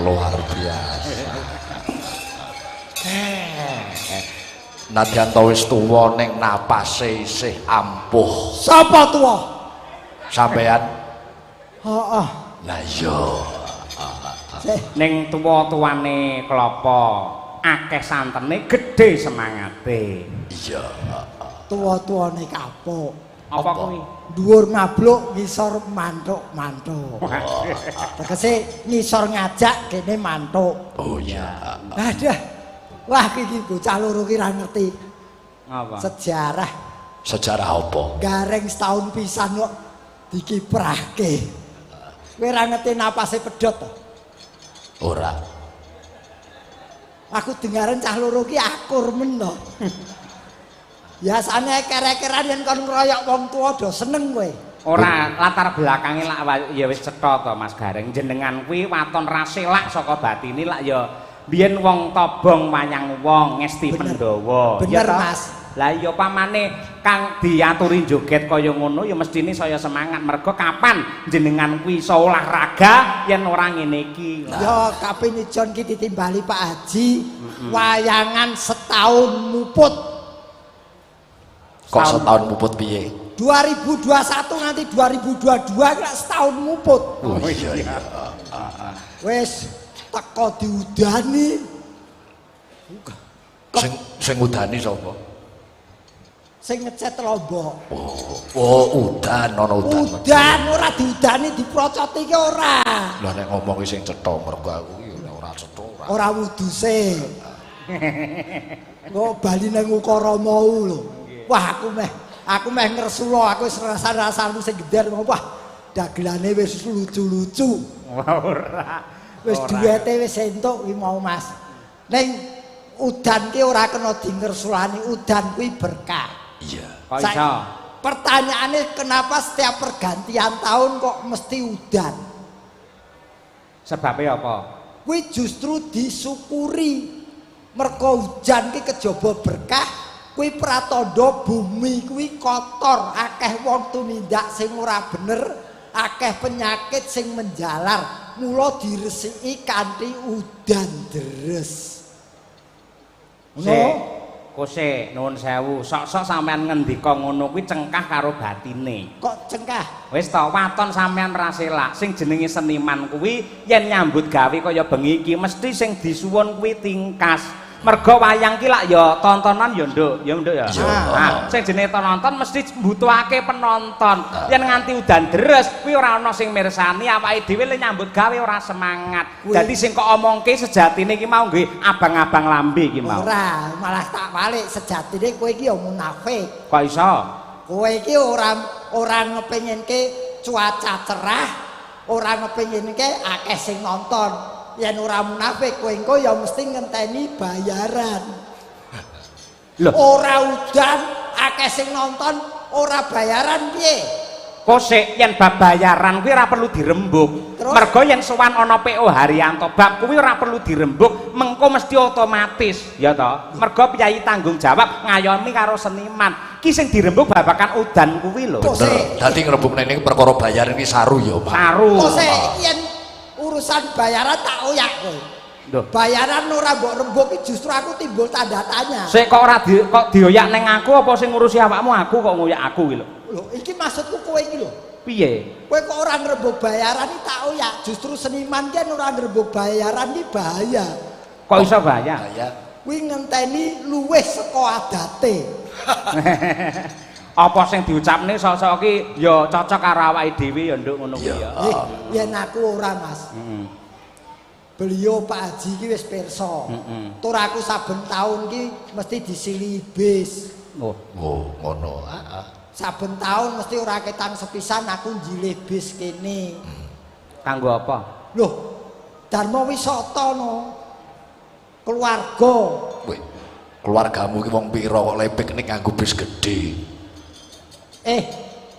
luar biasa. Nadyan to wis tuwa ning napase isih ampuh. Sapa tuwa? Sampean? Heeh. Lah iya. Ning tuwa-tuwane klapa akeh santene gedhe semangate. Iya. Tuwa-tuwane kapuk. Apa kuwi? Dhuwur mabluk ngisor mantuk-mantuk. Tegese ngisor ngajak kene mantuk. Oh iya. Aduh. Wah iki bocah loro ki ra ngerti. Apa? Sejarah. Sejarah apa? Gareng setahun pisan kok dikiprahke. Kowe ra ngerti napase pedhot to? Ora. Aku dengaren cah loro ki akur men to. Biasane kere-keran yen kon ngroyok wong tuwa do seneng kowe. Ora latar belakange lak ya wis cetha to Mas Gareng jenengan kuwi waton raselak saka batine lak ya biyen wong tobong wayang wong ngesti Pandhawa. Bener Mas. Lah iya pamane kang diaturi joget kaya ngono ya mestine saya semangat mergo kapan jenengan kuwi iso olahraga yen ora ngene iki. Ya kaping ijon ki ditimbali Pak Haji wayangan setahun muput. Kok setahun muput piye? 2021 nganti 2022 kira setahun muput. Oh iya. Wis teko diudani. Sing udani sapa? Sing ngecet Lombok. Oh, udan ana udan. Udan ora diudani diprocoti ki ora. Lah nek ngomong sing cetha mergo aku ki ora cetha ora. Ora wuduse. Kok bali nang ukara mau lho. Wah aku meh ngersula aku wis rasa-rasamu sing geder wah dagelane wis lucu-lucu. Ora. Wis duwete wis entuk kuwi mau Mas. Ning udan ki ora kena dingersulani, udan kuwi berkah. Iya. Kok iso? Pertanyaannya kenapa setiap pergantian tahun kok mesti udan? Sebabnya apa? Kuwi justru disyukuri. Mergo hujan ki kejaba berkah, kuwi pratandha bumi kuwi kotor, akeh wong tumindak sing ora bener, akeh penyakit sing menjalar. Mula diresiki kanthi udan deres. Kose nuwun sewu, sok-sok sampean ngendika ngono kuwi cengkah karo batine. Kok cengkah? Wis to waton sampean raselak sing jenenge seniman kuwi yen nyambut gawe kaya bengi iki mesti sing disuwun kuwi tingkas. Mergo wayang ki lak ya tontonan ya nduk, ya nduk ya. Nah, sing jenenge tonton mesti mbutuhake penonton. Yen nganti udan deres kuwi ora ana sing mirsani, awake dhewe le nyambut gawe ora semangat. Dadi sing kok omongke sejatine iki mau nggih abang-abang lambe iki mau. Ora, malah tak balik sejatine kowe iki ya munafik. Kok iso? Kowe iki ora ngepenginke cuaca cerah, ora ngepenginke akeh sing nonton. Yen ora munafik kowe engko ya mesti ngenteni bayaran. Loh, ora udan akeh sing nonton ora bayaran piye? Kosek yen bab bayaran kuwi ora perlu dirembug. Mergo yen sowan ana PO Haryanto bab kuwi ora perlu dirembug, mengko mesti otomatis, ya toh. Mergo piyai tanggung jawab ngayomi karo seniman. Ki sing dirembug babakan udan kuwi lho. Bener. Dadi ngrembugne ning perkara bayaran iki saru ya, Pak. Saru. Kosek yen urusan bayaran tak oyak kowe. Loh, bayaran ora mbok rembug justru aku timbul tanda tanya. Sik kok ora kok dioyak ning aku apa sing ngurusi awakmu aku kok ngoyak aku iki lho. Lho, iki maksudku kowe iki lho. Piye? Kowe kok ora ngrembug bayaran iki tak oyak, justru seniman kan ora ngrembug bayaran iki bahaya. Kok iso bahaya? Kuwi ngenteni luwih saka adate. Apa sing diucapne sok-sok iki ya cocok karo awake dhewe ya nduk ngono kuwi ya. Yen aku ora Mas. Beliau Pak Haji ki wis pirsa. Tur aku saben taun ki mesti disili bis. Oh, ngono. Saben taun mesti ora ketang sepisan aku njilih bis kene. Kanggo apa? Loh, Dharma wisata no. Keluarga. Wih, keluargamu ki wong pira kok le piknik nganggo bis gedhe?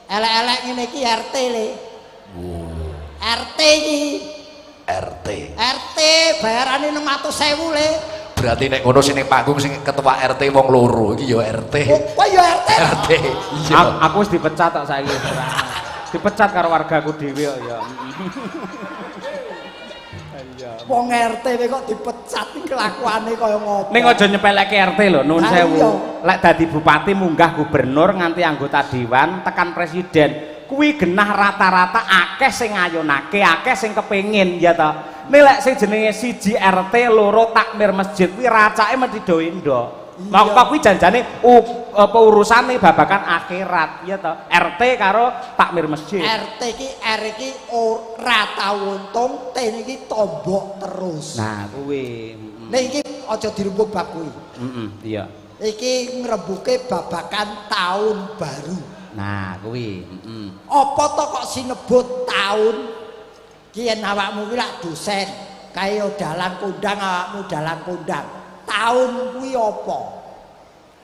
Elek-elek ngene iki RT le. RT iki. RT bayarane 600.000 le. Berarti nek ngono sing ning panggung sing ketua RT wong loro iki ya RT. Kok ya RT? RT. Iya. Aku wis dipecat tok saiki. Dipecat karo wargaku dhewe kok ya. Wong RT kok dipecat iki kelakuane kaya ngopo. Ning aja nyepeleke RT lho, nuwun Ah, sewu. iya. Lek dadi bupati munggah gubernur nganti anggota dewan tekan presiden, kuwi genah rata-rata akeh sing ngayunake, akeh sing kepengin ya ta. Nek lek sing jenenge siji RT, loro takmir masjid kuwi racake mesti do endo. Maka kuwi janjane apa urusane babakan akhirat ya ta. RT karo takmir masjid. RT iki R iki ora tau untung, T niki tombok terus. Nah, kuwi. Nek iki aja dirembuk bab kuwi. Iya. Iki ngrebuke babakan tahun baru. Nah, kuwi. Apa to kok sinebut tahun? Ki yen awakmu kuwi lak dosen, kaya dalang kondang awakmu dalang kondang. Tahun kuwi apa?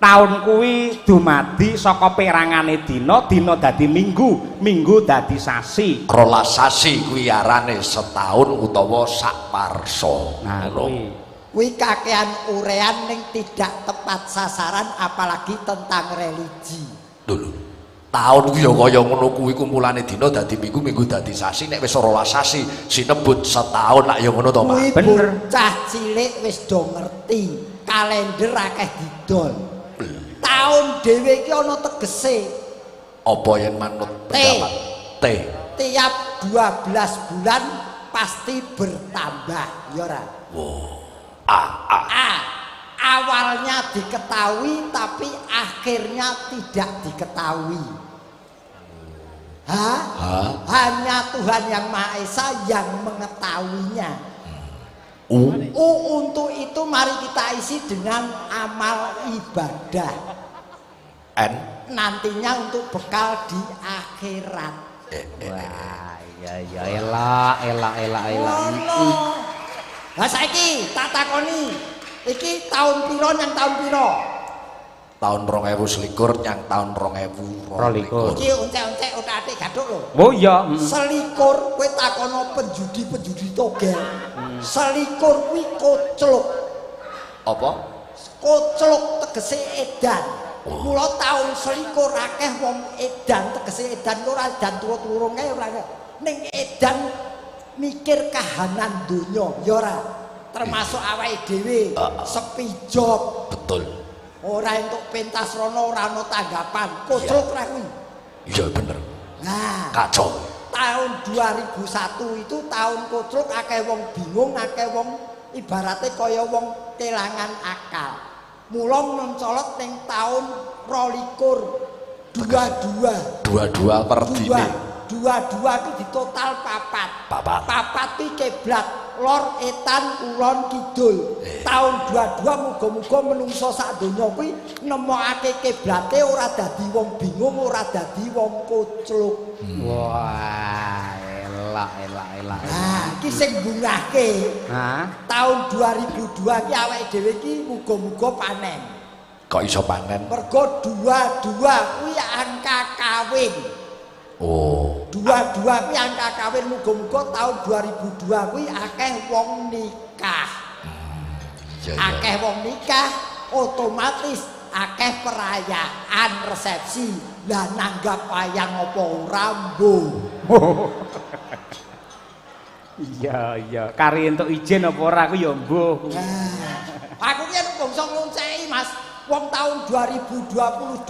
Tahun kuwi dumadi saka perangane dina, dina dadi minggu, minggu dadi sasi. Rolas sasi kuwi arane setahun utawa sak parsa. Nah, kuwi. Kuwi kakean urean ning tidak tepat sasaran apalagi tentang religi. Lho. Tahun kuwi ya kaya ngono kuwi kumpulane dina dadi minggu, minggu dadi sasi. Nek wis rolas sasi sinebut setahun lak ya ngono to, Mas. Kuwi Bener. bocah cilik wis do ngerti. Kalender akeh didol. Tahun dhewe iki ana tegese. Apa yen manut pendapat T? Tiap 12 bulan pasti bertambah, ya ora? Awalnya diketahui tapi akhirnya tidak diketahui. Hanya Tuhan yang Maha Esa yang mengetahuinya. Untuk itu mari kita isi dengan amal ibadah. N. Nantinya untuk bekal di akhirat. Wah, iya elak. Lah saiki tak takoni, iki tahun piro nang tahun piro? Tahun 2021 yang tahun 2022. Iki oncek-oncek otak-atik gaduk lho. Oh iya. Selikur kowe takono penjudi-penjudi togel. Selikur kuwi kocluk. Apa? Kocluk tegese edan. Mula tahun selikur akeh wong edan tegese edan ora edan turut-turung kae ora. Ning edan mikir kahanan donya ya ora. Termasuk awake dhewe sepijop. Betul. Ora entuk pentas rono ora ana tanggapan. Kocluk ra kuwi. Iya bener. Nah, Kacau. tahun 2001 itu tahun kocluk akeh wong bingung, akeh wong ibaratnya kaya wong kelangan akal. Mula mencolot ning tahun 22. Dua-dua per dine. Dua itu di total papat. Papat iki kiblat lor etan kulon kidul. Tahun 22 muga-muga menungso sak donya kuwi nemokake kiblate ora dadi wong bingung, ora dadi wong kocluk. Wah, elak. Nah, iki sing gunggahke. Tahun 2002 iki awake dhewe iki muga-muga panen. Kok iso panen? Mergo 22 kuwi angka kawin. Oh. 22 kuwi angka kawin muga-muga tahun 2002 kuwi akeh wong nikah. Akeh wong nikah otomatis akeh perayaan resepsi. Lah nanggap wayang apa ora mbuh. Iya. Kari entuk izin apa ora aku ya mbuh. Aku ki nek bangsa ngonceki Mas, wong tahun 2022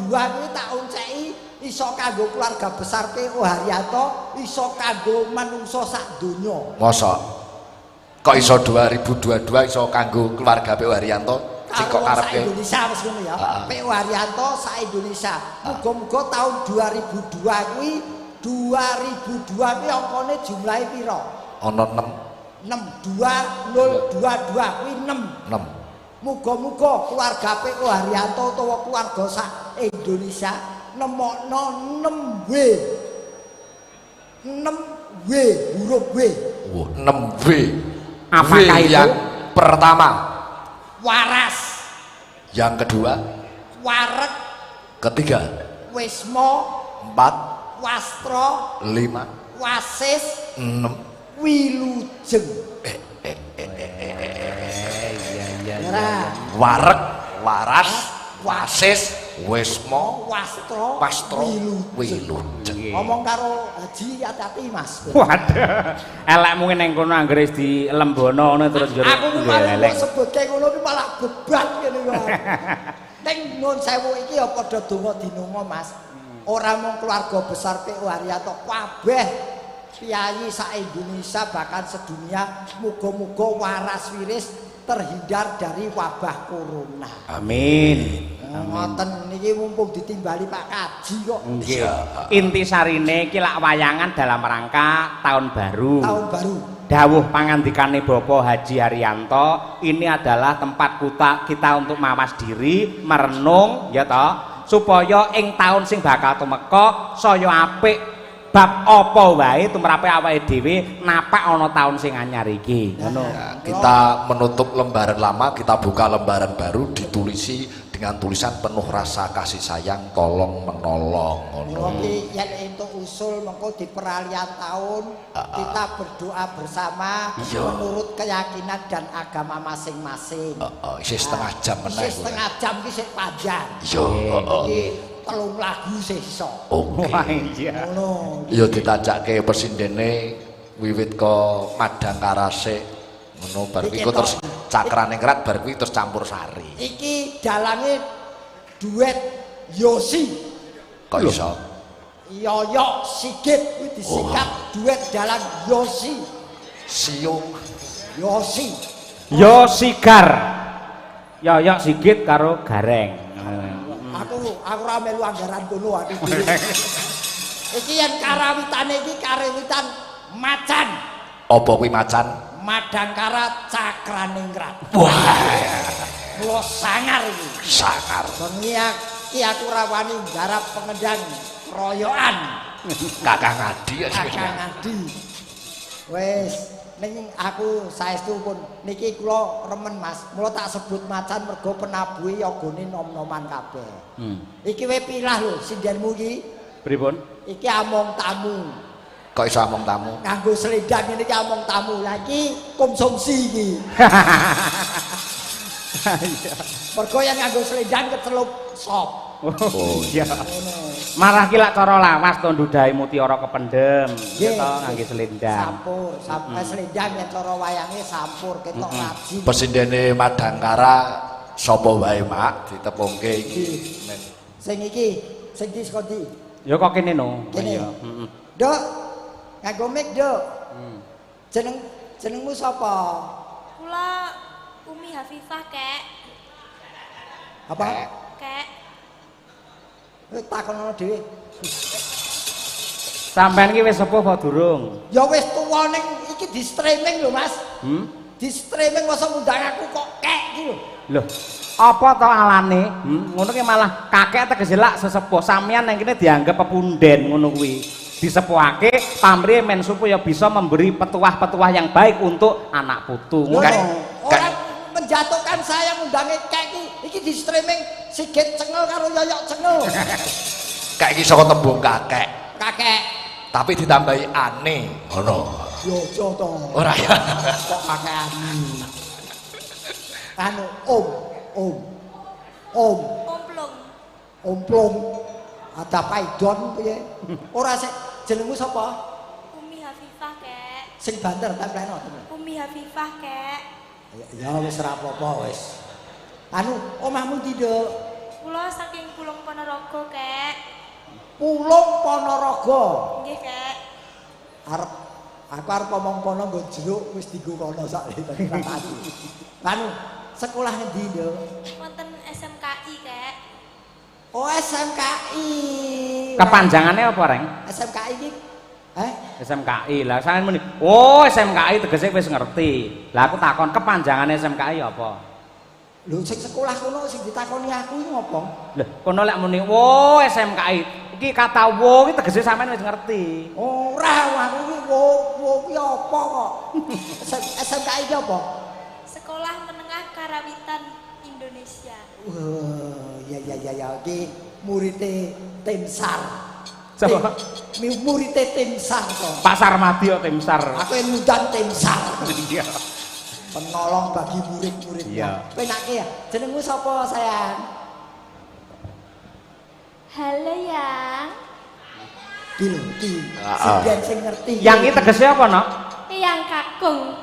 kuwi tak onceki iso kanggo keluarga besar PO Haryanto, iso kanggo manungsa sak donya. Mosok kok iso 2022 iso kanggo keluarga PO Haryanto? Sing kok karepe Indonesia wis ngono ya. PO Haryanto sak Indonesia. Muga-muga tahun 2002 kuwi 2002 kuwi angkane jumlahe pira? Ana 6. 2022 kuwi 6. Muga-muga keluarga PO Haryanto utawa keluarga sak Indonesia nemokno 6W. 6W huruf W. 6W. Apakah itu? Yang pertama. Waras. Yang kedua. Wareg. Ketiga. Wisma. 4. Wastro. 5. Wasis. 6. Wilujeng. Iya. Wareg, waras, wasis, Wisma Wastro Wilujeng. ngomong karo Haji hati-hati Mas. Waduh. Elek mungkin ning kono anggere di lembono ngono terus jero. Aku malah sebutke ngono ki malah beban ngene kok. Ning nun sewu iki ya padha donga dinunga Mas. Ora mung keluarga besar PO Haryanto kabeh piyayi sak Indonesia bahkan sedunia muga-muga waras wiris terhindar dari wabah corona. Amin. Ngoten niki mumpung ditimbali Pak Kaji kok. Nggih. Inti sarine iki lak wayangan dalam rangka tahun baru. Tahun baru. Dawuh pangandikane Bapak Haji Haryanto, ini adalah tempat kita untuk mawas diri, merenung ya toh, supaya ing taun sing bakal tumeka saya apik bab apa wae tumrape awake dhewe napak ana taun sing anyar iki. Ngono. Kita menutup lembaran lama, kita buka lembaran baru ditulisi dengan tulisan penuh rasa kasih sayang, tolong menolong. Ngono. Iki yen entuk usul mengko di peralihan tahun kita berdoa bersama menurut keyakinan dan agama masing-masing. Isih setengah jam meneh. Isih setengah jam iki sik panjang. Iki 3 lagu sisa. Oke. Iya. Ngono. Ya ditajakke presindene wiwit ke Madangkara sik ngono bar iku terus cakrane ngrat bar kuwi terus campur sari. Iki dalange duet Yosi. Kok iso? Yoyo Sigit kuwi disingkat duet dalang Yosi. Siung Yosi. Yo sigar. Yo sigit karo gareng. Aku ora melu anggaran kono aku. Iki yen karawitane iki karawitan macan. apa kuwi macan? Madangkara Cakraningrat. Wah, Kula sangar iki. sangar. Bengi iki aku rawani garap pengendang royokan. Kakang Adi ya. Kakang Adi. Wis ning aku saestu pun niki kula remen Mas. Mula tak sebut macan mergo penabuhe yogane nom-noman kabeh. Iki we pilah lho sindenmu iki. Pripun? Iki among tamu. Kok iso among tamu? Nganggo selendang ini iki among tamu. Lah iki konsumsi iki. Mergo yang nganggo selendang kecelup sop. Oh iya. Marah ki lak cara lawas to ndudahi mutiara kependhem, Nggih. to ngangge selendang. Sampur, sampai selendang yen cara wayange sampur ketok raji. Presindene Madangkara sapa wae Mak ditepungke iki. Sing iki, sing di saka ndi? Ya kok kene no. Kene. Iya, Dok, nganggo mic, Dok. Jenengmu sapa? Kula Umi Hafifah, Kek. Apa? Kek. Takonono dhewe. Sampeyan ki wis sepuh apa durung? Ya wis tuwa ning iki di streaming lho, Mas. Di streaming masa ngundang aku kok kek iki lho. Loh, apa to alane? Ngono ki malah kakek tegese lak sesepuh. Sampeyan nang kene dianggap pepunden ngono kuwi. Disepuhake pamrih men supaya bisa memberi petuah-petuah yang baik untuk anak putu. Ngono. Orang menjatuhkan saya ngundangi kek iki di streaming Sigit Cengel karo Yoyok Cengel. Kayak iki saka tembung kakek, Kakek. tapi ditambahi ane. Ngono. Yo aja to. Ora ya. Kok kakek ani. Anu Om. Omplung. Omplong. Ada paidon piye? Ora sik jenengmu sapa? Umi Hafifah, Kek. Sing banter templeno temen. Umi Hafifah, Kek. Ya wis ora apa-apa wis. Anu omahmu ndi, Dok? Kula saking Pulung Ponorogo, Kek. Pulung Ponorogo. Nggih, Kek. Aku arep ngomong kono nggo jeruk wis dienggo kono sak tadi. Anu sekolah ndi, Dok? Wonten SMKI, Kek. Oh, SMKI. Kepanjangannya apa, Reng? SMKI iki SMKI lah sampeyan muni. Oh, SMKI tegese wis ngerti. Lah aku takon kepanjangannya SMKI apa? Lho sing sekolah kono sing ditakoni aku iki ngopo? Lho, kono lek muni, "Oh, SMKI." Iki kata "wo" iki tegese sampeyan wis ngerti. Ora, aku iki wo kuwi apa kok? SMKI iki apa? Sekolah Menengah Karawitan Indonesia. Ya iki murite Tim SAR. Coba. Murite Tim SAR kok. Pasar Madio Timsar. Aku yang ngundang Tim SAR. Iya. Penolong bagi murid-muridnya. Iya. Penake ya. Jenengmu sapa, sayang? Halo yang. Ki. Sampeyan sing ngerti. Yang iki tegese apa, Nok? Yang kakung.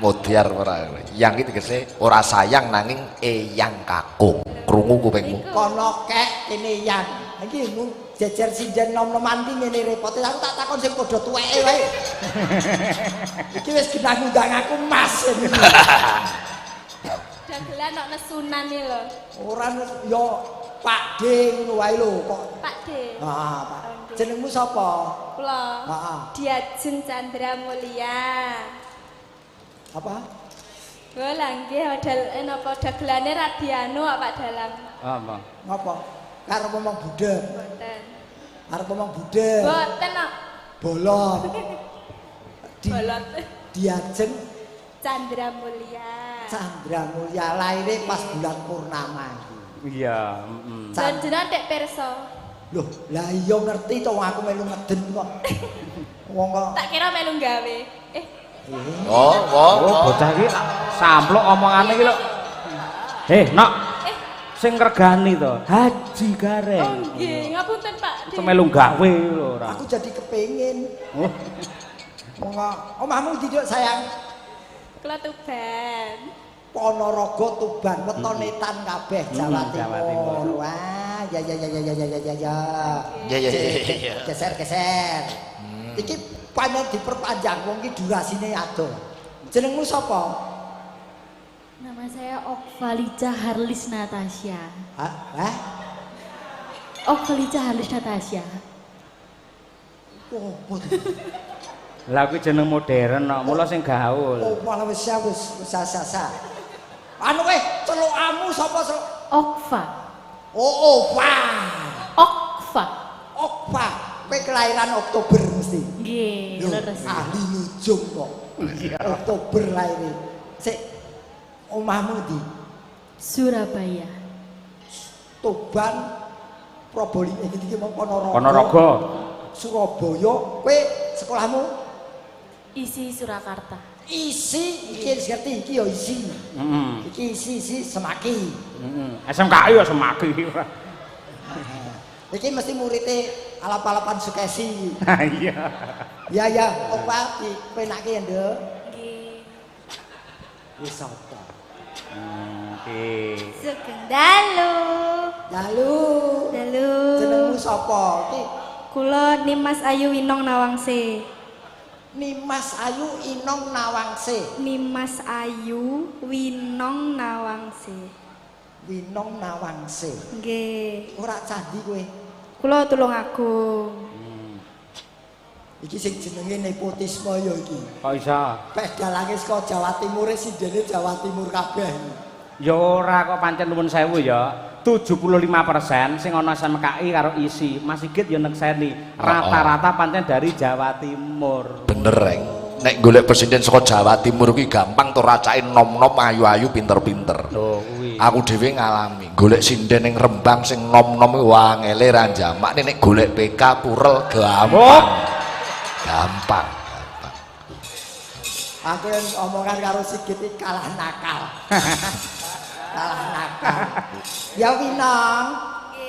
Modiar ora. Yang iki tegese ora sayang nanging eyang kakung. Krungu kupingmu. Kono kek kene yang. Iki mung jejer sinjen nom-noman ki ngene repote. Aku tak takon sing padha tuweke wae. Iki wis genah ngundang aku Mas. Dagelan kok nesunan iki lho. Ora yo Pak D ngono wae lho kok. Pak D. Heeh, Pak. Jenengmu sapa? Kula. Heeh. Diajeng Chandra Mulia. Apa? Lha nggih napa dagelane Radiano Pak Dalang. Apa? Ngapa? Karo ngomong Buddha. Mboten. Arep ngomong Buddha. Mboten kok. Bolot. Bolot. Diajeng Chandra Mulia. Chandra Mulya laire pas bulan purnama iki. Iya, Jenengan tek pirsa. Loh, lah iya ngerti to wong aku melu ngeden kok. Wong kok Tak kira melu gawe. Oh, bocah iki sampluk omongane iki lho. Nok. Sing regani to, Haji Gareng. Oh nggih, ngapunten Pak. Semelu gawe lho ora. aku jadi kepengin. Oh, Wong omahmu ndi Dik, sayang? Kula Tuban. Ponorogo Tuban wetone tan kabeh Jawa Jawa Timur. Timur. Wah, ya. Ya. Geser. Iki panen diperpanjang wong iki durasine ado. Jenengmu sapa? Nama saya Okvalica Harlis Natasha. Hah? Okvalica Harlis Natasha. Oh, lah kuwi jeneng modern kok, mula sing gaul. oh malah wis sasa. Anu weh, celukamu sapa celuk? Okva. Oh, Okva. Okpa. Kowe kelahiran Oktober mesti. Nggih, Loh, leres. ahli nujum kok. Oktober lahir. Sik omahmu ndi? Surabaya. Tuban, Probolinggo iki mau Ponorogo. Ponorogo. Surabaya. Kowe sekolahmu Isi Surakarta. isi iki ngerti iki ya isi. Heeh. Iki isi semaki. SMKI ya semaki. Iki mesti muridé alap-alapan Sukesi. Iya. Ya, opa dipenake ya, Nduk. Nggih. Wis apa? Oke. Sugeng dalu. Dalu. Dalu. Jenengmu sapa? Iki Kula Nimas Ayu Winong Nawangse. Nimas Ayu Inong Nawangse. Nimas Ayu Winong Nawangse. Winong Nawangse. Nggih. Ora candi kowe. Kula Tulungagung. Iki sing jenenge nepotisme ya iki. Kok iso? Peh dalange saka Jawa Timur sidene Jawa Timur kabeh. Ya ora kok pancen nuwun sewu ya. 75% sing ana SMKI karo isi. Mas Sigit ya nekseni. Rata-rata pancen dari Jawa Timur. Bener, Reng. Nek golek presiden saka Jawa Timur kuwi gampang to racake nom-nom ayu-ayu pinter-pinter. Lho kuwi. Aku dhewe ngalami, golek sinden ning Rembang sing nom-nom kuwi wangele ra jamak, nek golek PK Purel gampang. Gampang. Aku yang omongan karo Sigit iki kalah nakal. Kalah nakal. Ya Winong.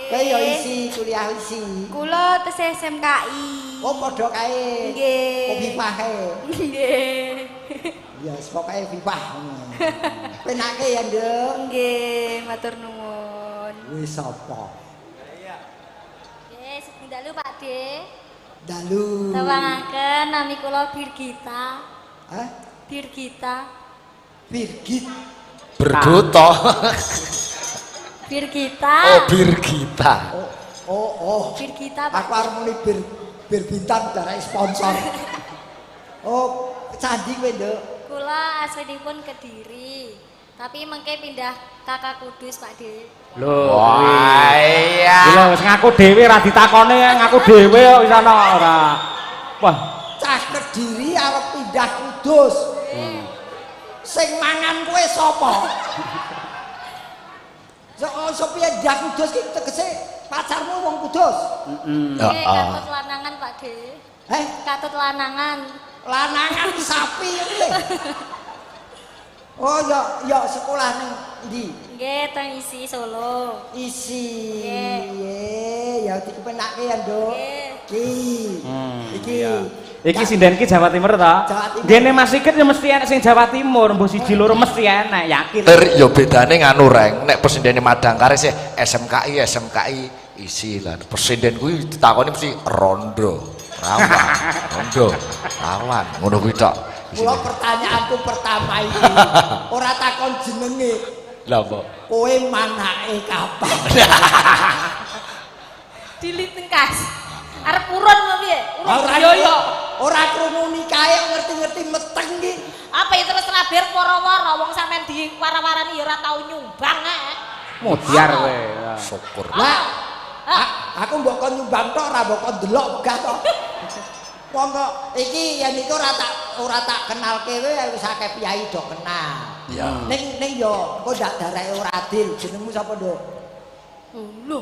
Kowe ya isi kuliah isi. Kula tes SMKI. Oh padha kae. Nggih. Oh Vivahe. Nggih. Ya pokoke Vivah. Penake ya, Nduk. Nggih, matur nuwun. Wis apa? Nggih, sugeng dalu Pak De. Dalu. Tawangaken nami kula Birgita. Hah? Birgita. Birgit. Bergoto. Birgita. Oh, Birgita. Oh. Birgita Pak. Aku arep muni bir bintang darah sponsor. Oh, candi kowe, Nduk. Kula aslinipun Kediri. Tapi mengke pindah Kakak Kudus Pak De. Lho. Wah, iya. Lho wis ngaku dhewe ra ditakoni ngaku dhewe kok wis ana ora. Wah, Cah Kediri arep pindah Kudus. Sing mangan kowe sapa? Sopo ya pindah Kudus ki tegese pacarmu wong Kudus? Nggih, katut lanangan Pak De. Heh, Katut lanangan. lanangan sapi kuwi. Oh ya sekolah ning ndi? Nggih, teng isi Solo. Isi. Nggih. Ya dikepenake ya, Nduk. Nggih. Iki. Iki sinden ki Jawa Timur ta? Jawa Timur. Gene Mas Sigit ya mesti enek sing Jawa Timur, mbok siji loro mesti enek, yakin. Ya bedane nganu reng, nek presiden Madangkare sih SMKI isi lah. Presiden kuwi ditakoni mesti rondo. Rawan, ngono kuwi tok. Mula pertanyaanku pertama iki ora takon jenenge. Lha apa? Kowe manake kapan? Dilitengkas. Arep urun kok piye? Ora Yo. Ora krungu nikahe ngerti-ngerti meteng iki. Apa ya terus rabir woro-woro wong sampean diwara-warani ya ora tau nyumbang Mudiar kowe. Syukur. Lah, aku mbok kon nyumbang tok ora mbok kon delok gah tok. Wong kok iki yen iku ora tak kenalke kowe wis akeh piyai do kenal. Ya. Ning yo engko ndak dareke ora adil. Jenengmu sapa, Nduk? Lho.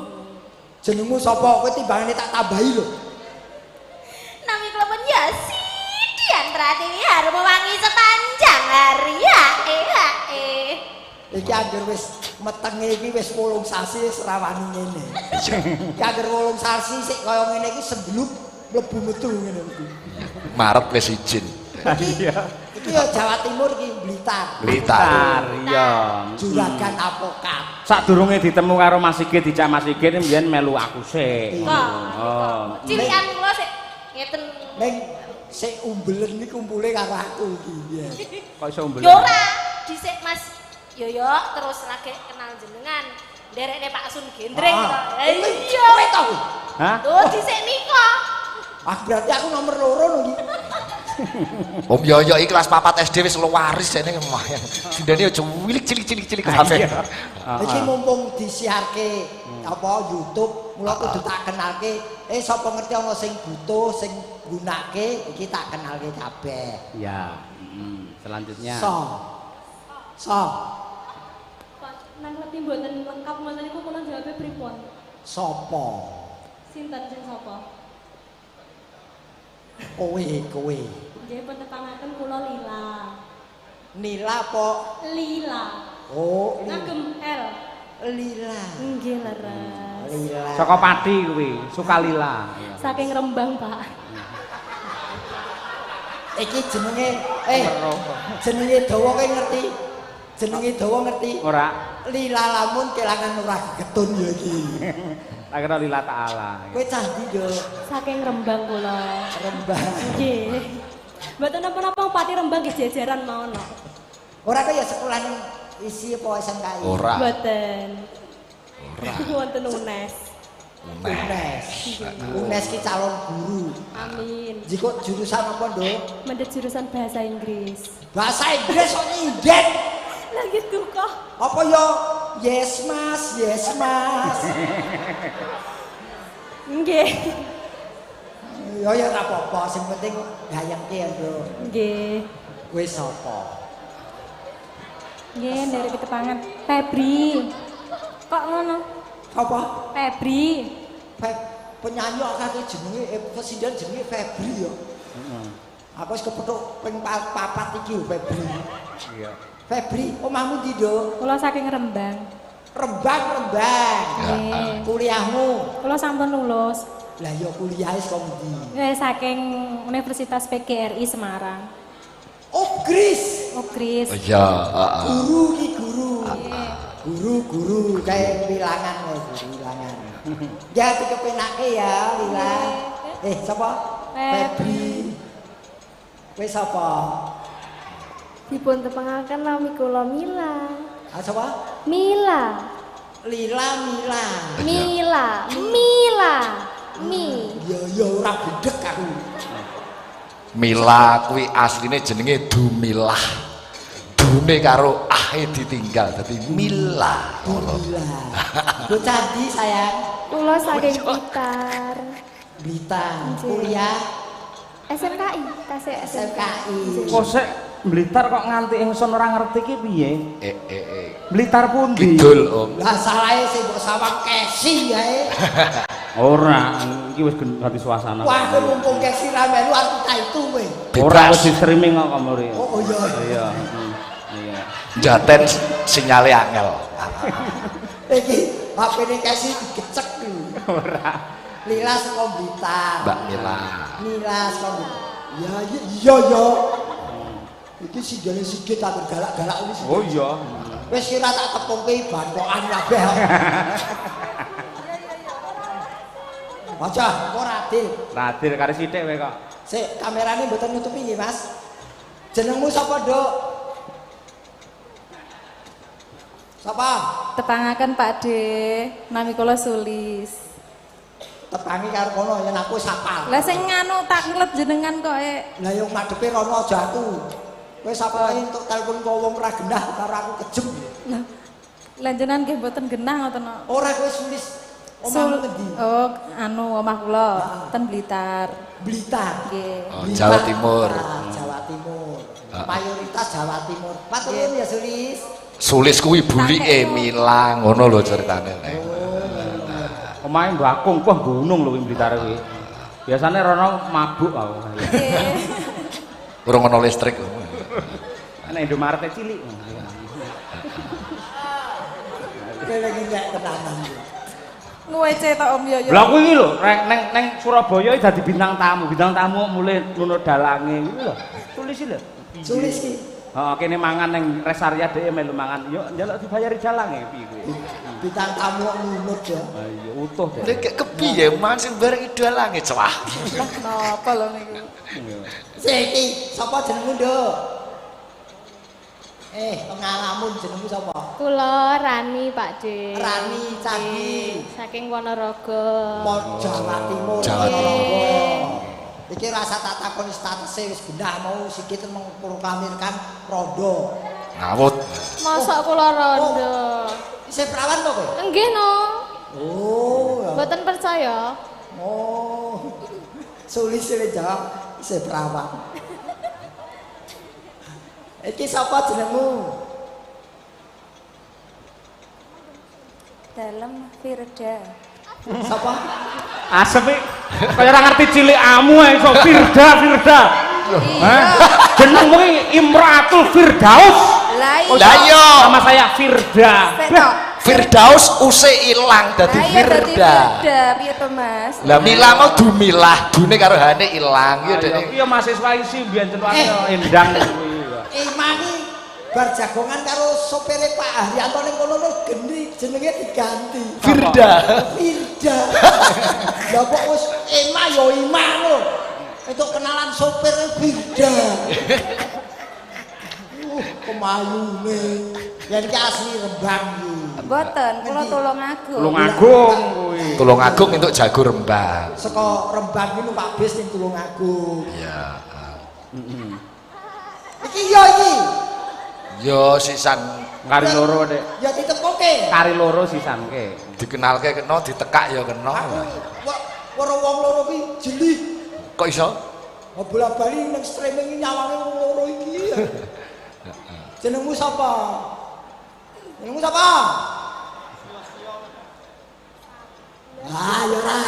Jenengmu sapa? Kowe timbangane tak tambahi lho. Nami klepon ya Sidian Pratiwi harum wangi sepanjang hari ya. Iki anggere wis metenge iki wis 8 sasi wis rawani ngene. Iki anggere 8 sasi sik kaya ngene iki sembluk mlebu metu ngene iki. Maret wis izin. Iki ya Jawa Timur iki Blitar. Blitar. Iya. Juragan Apokat. Sadurunge ditemu karo Mas Sigit dicak Mas Sigit mbiyen melu aku sik. Oh. Cilikan kula sik ngeten. Ning sik umbelen iki kumpule karo aku iki. Kok iso umbel? Yo ora, dhisik Mas Yoyo terus lagi kenal jenengan. Derekne Pak Sun Gendreng to. Iya. Kowe to. Hah? Lho dhisik nika. Berarti aku nomor 2 lho iki. Om Yoyo iki kelas 4 SD wis waris jane lumayan. Sindene yo cilik kabeh. Iki mumpung disiarke apa YouTube, mula kudu tak kenalke. Sapa ngerti ana sing butuh, sing gunake, iki tak kenalke kabeh. Iya. Selanjutnya. So. Nang ngerti mboten lengkap ngoten niku kula jawabe pripun? Sapa? Sinten sing sapa? Kowe. Nggih penepangaken kula Lila. Nila apa? Lila. Oh, Ngagem L. Lila. Nggih leres. Lila. Saka Pati kuwi, Sukalila. Saking Rembang, Pak. Iki jenenge jenenge dawa kowe ngerti? Jenenge dawa ngerti? Ora. Lila lamun kelangan ora getun ya iki. Tak kira Lila Ta'ala. Kowe cah ndi, Nduk? Saking Rembang kula. Rembang. Nggih. Mboten napa-napa Pati Rembang nggih jajaran maono. Ora kaya sekolah ning isi apa SMKI? Ora. Mboten. Wonten UNES. UNES ki calon guru. Amin. Jiko jurusan apa, Nduk? Mendhet jurusan bahasa Inggris. Bahasa Inggris kok nyinden. Lah gitu kok. Apa yo? Yes, Mas. Nggih. Ya ora apa-apa, sing penting gayengke ya, Nduk. Nggih. Kowe sapa? Nggih, dari Pitepangan. Febri. Kok ngono? Apa? Febri. Penyanyi kok kate jenenge presiden jenenge Febri ya. Heeh. Aku wis kepethuk ping 4 iki lho Febri. Iya. Febri, omahmu ndi, Nduk? Kula saking Rembang. Rembang. Nggih. Kuliahmu? Kula sampun lulus. Lah ya kuliah saka ndi? Saking Universitas PGRI Semarang. Gris. Gris. Iya, heeh. Guru ki guru. Guru kayak bilangan ya, bilangan. Ya dikepenake ya, Lila. Sapa? Febri. Kowe sapa? Dipun tepangaken nami kula Mila. Sapa? Mila. Lila. Ya ora bedhek aku. Mila kuwi asline jenenge Dumilah. Dune karo ahe ditinggal dadi Mila. Lu candi sayang. Kula saking Blitar. Blitar. Kuliah SMKI, tasik SMKI. Kok sik Blitar kok nganti ingsun ora ngerti ki piye? Blitar pundi? Kidul, Om. Lah salahe sing mbok sawang kesi yae. Ora, iki wis ganti suasana. Wah, mumpung kesi ra melu aku ta itu kowe. Ora wis di streaming kok kamure. Oh iya. Iya, iya. Jaten sinyale angel. Iki HP-ne kasih digecek iki. Ora. Lila saka Blitar. Mbak Mila. Lila saka Blitar. Ya iya. Iki singgane sikit tak galak-galak wis. Oh iya. Wis kira tak tepungke bantokan kabeh. Baca, kok Radil. Radil karo sithik wae kok. Sik, kamerane mboten nutupi nggih, Mas. Jenengmu sapa, Nduk? Sapa? Tepangaken Pak De, nami kula Sulis. Tepangi karo kono yen aku sapal. Lah sing nganu tak ngelet jenengan kok Lah yo madhepe rono aja aku. Kowe sapa entuk telepon kok wong ora genah karo aku kejem. Lah jenengan nggih mboten genah ngoten kok. Ora kowe Sulis. Omahmu endi? Oh, anu omah kula ten Blitar. Blitar. Nggih. Oh, Jawa Timur. Jawa Timur. Mayoritas Jawa Timur. Matur nuwun ya Sulis. Sulis kuwi bulike Mila ngono lho ceritane. Omahe mbakung wah gunung lho Blitar kuwi. Biasane rono mabuk aku. Urung ana listrik. Nek Indomaret cilik. Kowe lagi nek tenanan. Ngwece tok Om Yoyo. Lah kuwi lho, neng Surabaya dadi bintang tamu mulai nuno dalange kuwi lho. Sulis lho. Sulis ki. Heeh, kene mangan ning res area dhewe melu mangan. Yo njaluk dibayari dalange piye kuwi. Bintang tamu kok nunut ya. Ha iya utuh deh. Lha kek kepiye mangan sing bareng idalange cewah. Lah napa lho niku? Siki, sapa jenengmu, Nduk? Pengalamun jenengmu sapa? Kula Rani Pak De. Rani Cagi. Saking Ponorogo. Jawa Timur. Jawa Timur. Iki rasa tak takoni statuse wis genah mau sikit mengproklamirkan rondo. Ngawut. Mosok kula rondo. Isih perawan to kowe? Nggih no. Oh. Mboten percaya. Oh. Sulis sing jawab isih perawan. Iki sapa jenengmu? Dalem Firda. Sapa? Asep iki kaya ora ngerti cilik amu ae iso Firda. Hah? Jenengmu Imratul Firdaus. Lah iya. Nama saya Firda. Firdaus usih ilang dadi Firda. Piye to, Mas? Lah Mila mau dumilah, dune karo hane ilang ya Dek. Iya mahasiswa isi mbiyen celuane endang kuwi. Imani bar jagongan karo sopire Pak Haryanto ning kono geni jenenge diganti. Firda. Firda. Lah kok wis Ema yo Ima lho. Itu kenalan sopir Firda. Kemayune. Yen ki asli Rembang iki. Mboten, kula Tulungagung. Tulungagung kuwi. Tulungagung entuk jago Rembang. Saka Rembang iki numpak bis ning Tulungagung. Iya. Iki yo iki. Yo sisan Kari loro, Dek. Ya ditepoke. Kari loro sisanke. dikenalke kena ditekak ya kena. Para wong loro ki jeli. Kok iso? Bola-bali ning streaming nyawane wong loro iki. Jenengmu sapa? Jenengmu sapa? Ah, ya ora.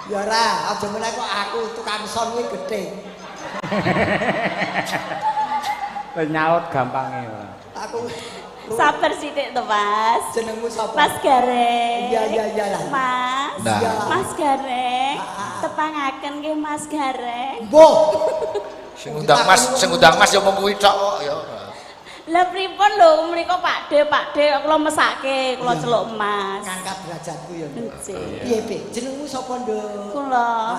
Ya ora, aja meneh kok aku tukang son kuwi gedhe. Nyaut gampange. Aku sabar sithik to, Mas. jenengmu sapa? Mas Gareng. Iya lah. Mas. Nah. Mas Gareng. Tepangaken nggih Mas Gareng. Mbok. Sing undang Mas ya mung kuwi tok kok ya. Lah pripun lho mriku Pak De, kula mesake, kula celuk Mas. Ngangkat derajatku ya. Nggih. Piye, Pi? Jenengmu sapa, Nduk? Kula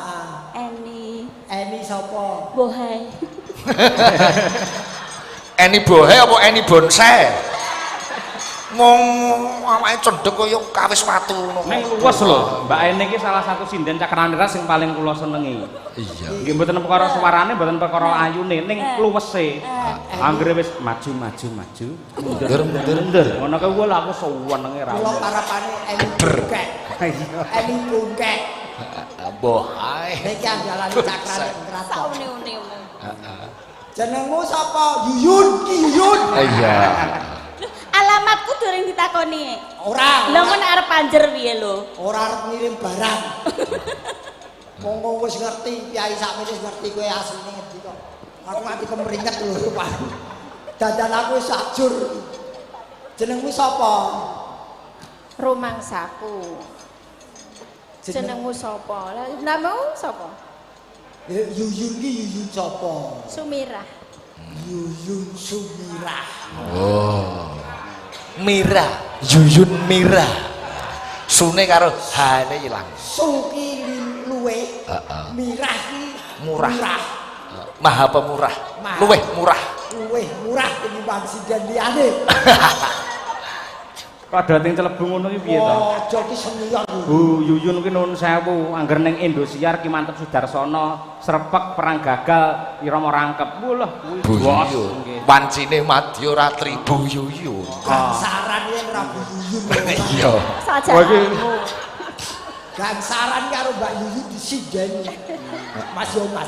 Heeh. Eni sapa? Bohai. Eni bohe apa eni bonsai? Mong awake cendhek kaya kawis watu ngono. Ning luwes lho, Mbak Eni iki salah satu sinden Cakranira sing paling kula senengi. Iya. Nggih mboten perkara suarane, mboten perkara ayune, ning luwese. Anggere wis maju. Mundur. Ngono kuwi lho aku senenge ra. Kula parapane Eni Bungkek. Eni Bungkek. Boh ae. Iki andalan Cakran Kraton. Saune-une. Jenengmu sapa? Yuyun, Ki Yuyun. Iya. Alamatku durung ditakoni. Ora. Lha men arep panjer piye lho? Ora arep ngirim barang. Monggo wis ngerti, Kyai sakmene wis ngerti kowe asline ngendi kok. Aku mati kemringet lho, Pak. Dadan aku wis ajur. Jenengmu sapa? Rumangsaku. Jenengmu sapa? Lah namamu sapa? Yuyun ki Yuyun sapa? Sumirah. Yuyun Sumirah. Oh. Mira, Yuyun Mira. Sune karo hane ilang. Su ki luwe. Mirah ki Murah. Maha pemurah. Luweh murah. Luweh murah tinimbang sinden liyane. Padha ting Celebung ngono ki piye to? Aja ki senior. Bu Yuyun ki nuwun sewu, angger ning Indosiar ki mantep Sudarsono, Srepek perang gagal irama rangkep. Wah, kuwi Bu bos. Yuyun. Nggih. Wancine Madya Ratri Bu Yuyun. Gangsaran yen ora Bu Yuyun. Iya. Sajamu. Gangsaran karo Mbak Yuyun disindeni. Mas yo ben.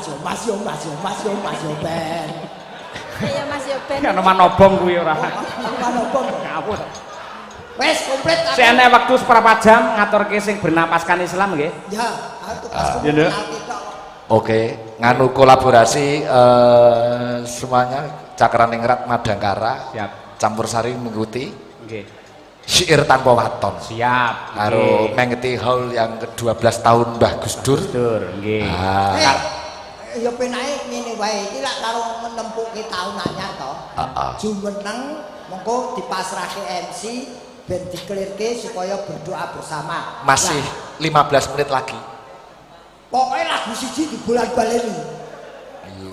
Ayo Mas yo ben. Kan manobong kuwi ora. Manobong. Ngawur. Wes komplit aku. Sene wektu seprapat jam ngaturke sing bernapaskan Islam nggih. Ya, aku tugasku Ya, Nduk. kenal kita. Oke, nganu kolaborasi semuanya Cakraningrat Madangkara. Siap. Campur sari mengikuti Nggih. syair tanpa waton. Siap. Karo mengeti haul yang ke-12 tahun Mbah Gus Dur. Dur, nggih. Ya penake ngene wae iki lak karo menempuke taun anyar to. Jumeneng mengko dipasrahke MC ben diklirke supaya berdoa bersama. Masih 15 menit lagi. Pokoknya lagu siji di bulan baleni. Ayo,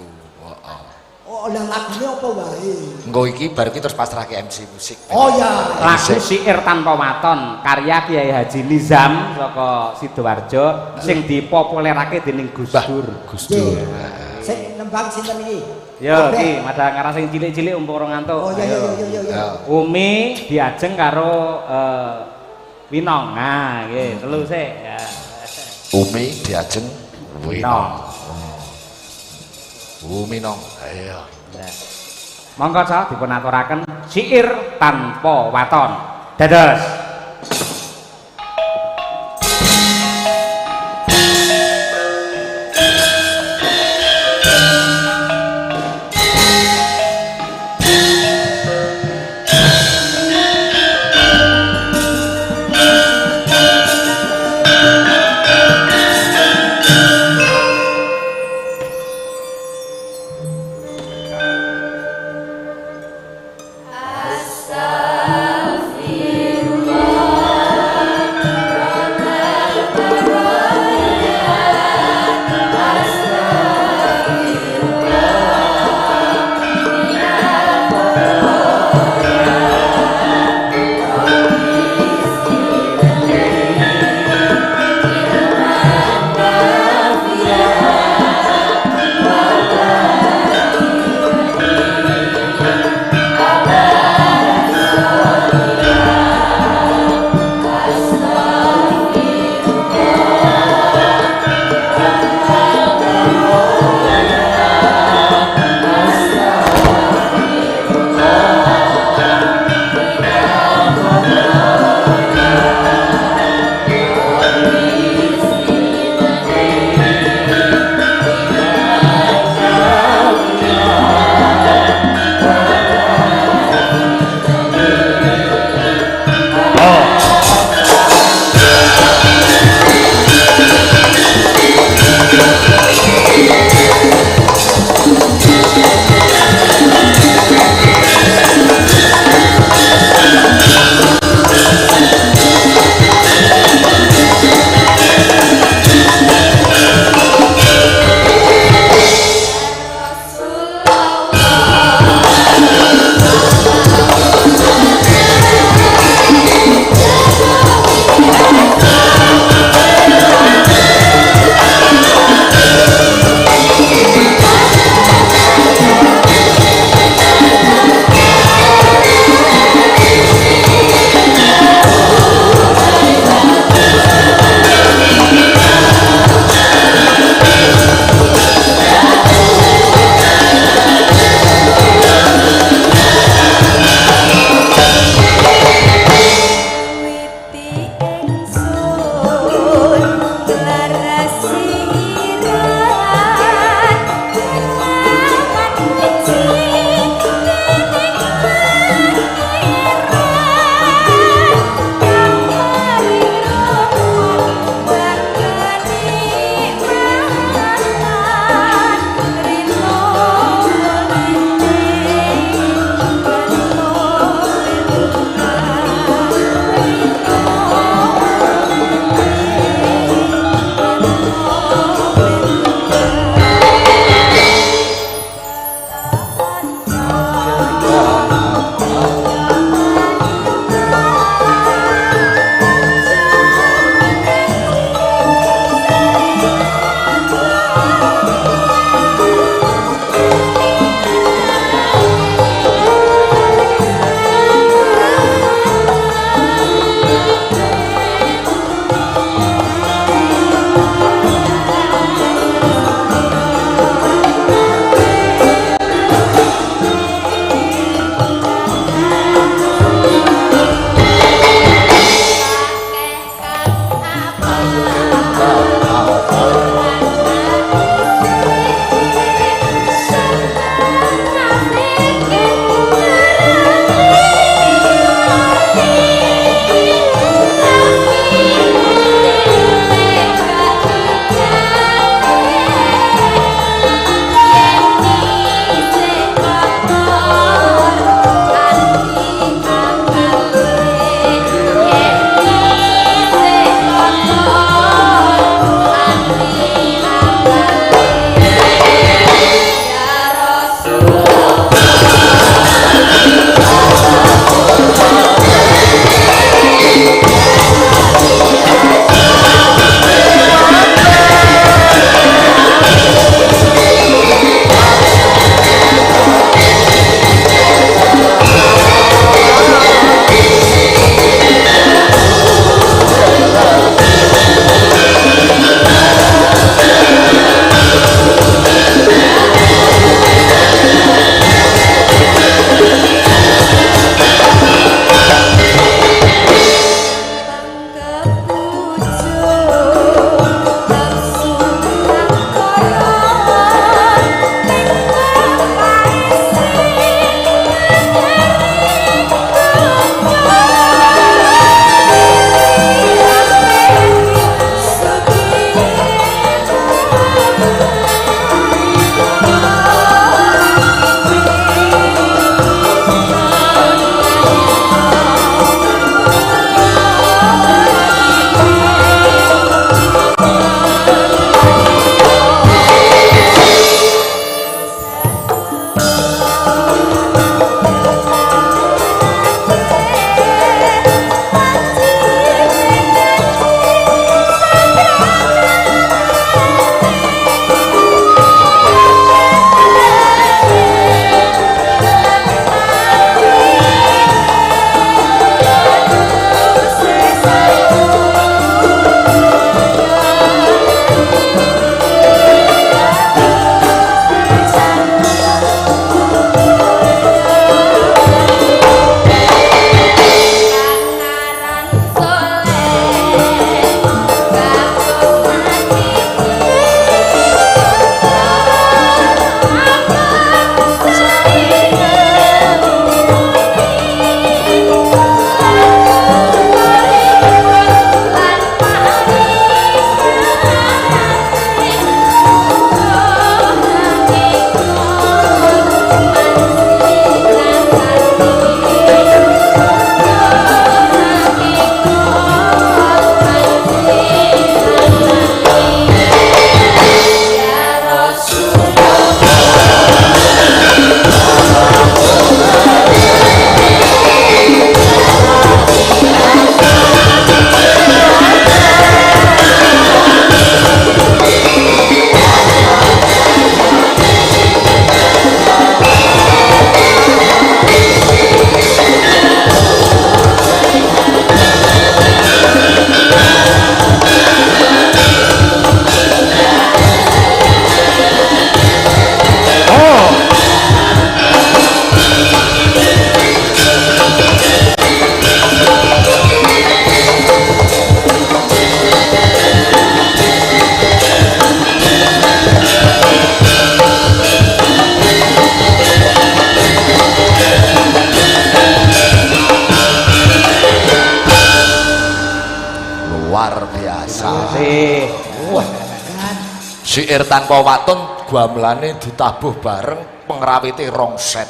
Oh, lah lagune apa wae? engko iki baru kita terus pasrahke MC musik. Oh ya, Lagu syair tanpa waton karya Kiai Haji Nizam saka Sidoarjo sing dipopulerake dening Gus Dur. Gus Dur. Sing nembang sinten iki? Yo iki madang karo sing cilik-cilik umpuk ora ngantuk. Oh ya. Umi diajeng karo Winong. Nah, nggih, telu sik. Ya. Umi diajeng Winong. Umi nong. Ayo. Monggo Cak dipun aturaken syair tanpa waton. Dados. syair tanpa watun gamelane ditabuh bareng pengrawite rongset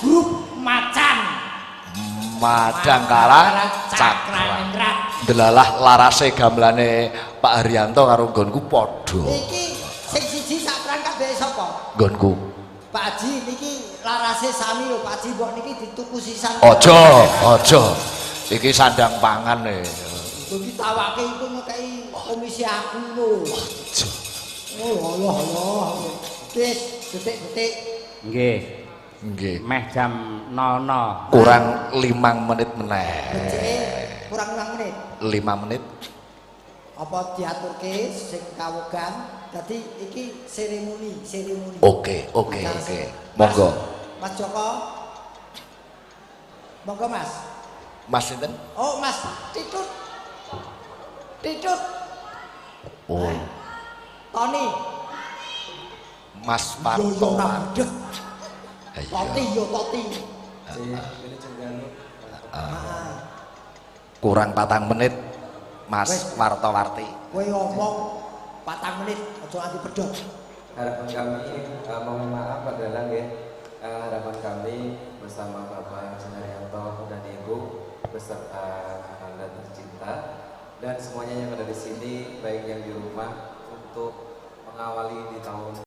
grup macan Madangkara Cakra delalah larase gamelane Pak Haryanto karo nggonku padha iki sing siji sak perangkat dhek sapa nggonku Pak Haji niki larase sami lho Pak Haji mbok niki dituku sisan aja iki sandang pangan e iki tawake iku ngekeki komisi aku lho oh Allah wis detik-detik nggih meh jam 00 kurang 5 menit meneh kurang 5 menit 5 menit apa diaturke sing kawogan dadi iki seremoni oke monggo Mas Joko monggo Mas sinten oh Mas Titut oh Tony Mas Parto Toti kurang 4 menit Mas Warto-warti kowe ngomong 4 menit aja nganti pedhot harapan kami mohon maaf adalah harapan kami bersama Bapak Haryanto dan Ibu beserta anak tercinta dan semuanya yang ada di sini baik yang di rumah untuk mengawali di tahun